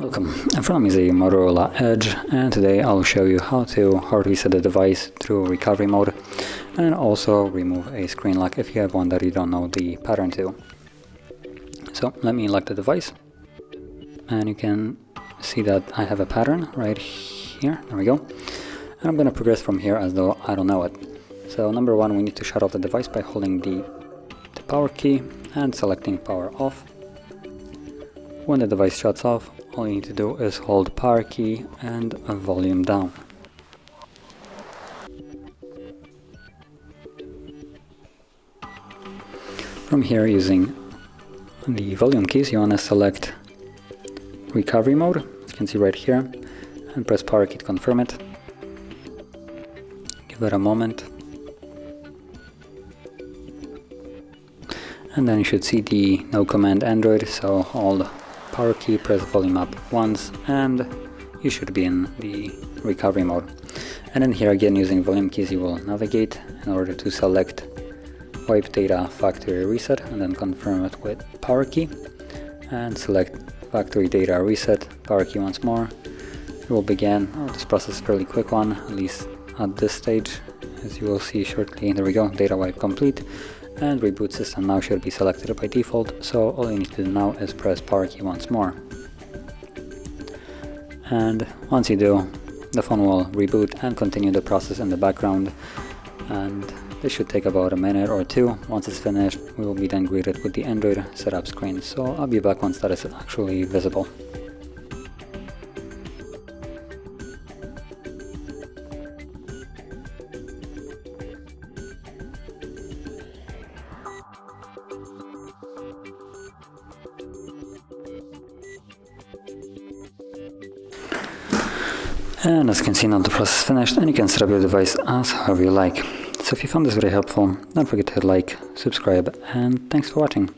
Welcome, in front of me is a Motorola Edge, and today I'll show you how to hard reset the device through recovery mode and also remove a screen lock if you have one that you don't know the pattern to. So let me lock the device, and you can see that I have a pattern right here. There we go. And I'm going to progress from here as though I don't know it. So number one, we need to shut off the device by holding the power key and selecting power off. When the device shuts off, all you need to do is hold power key and volume down. From here, using the volume keys, you want to select recovery mode, as you can see right here, and press power key to confirm it. Give it a moment. And then you should see the no command Android, so hold power key, press volume up once, and you should be in the recovery mode. And then here again, using volume keys, you will navigate in order to select wipe data factory reset and then confirm it with power key, and select factory data reset, power key once more. It will begin. This process is a fairly quick one, at least at this stage, as you will see shortly. There we go, data wipe complete. And reboot system now should be selected by default, so all you need to do now is press power key once more. And once you do, the phone will reboot and continue the process in the background, and this should take about a minute or two. Once it's finished, we will be then greeted with the Android setup screen, so I'll be back once that is actually visible. And as you can see, now the process is finished, and you can set up your device as however you like. So if you found this very helpful, don't forget to hit like, subscribe, and thanks for watching.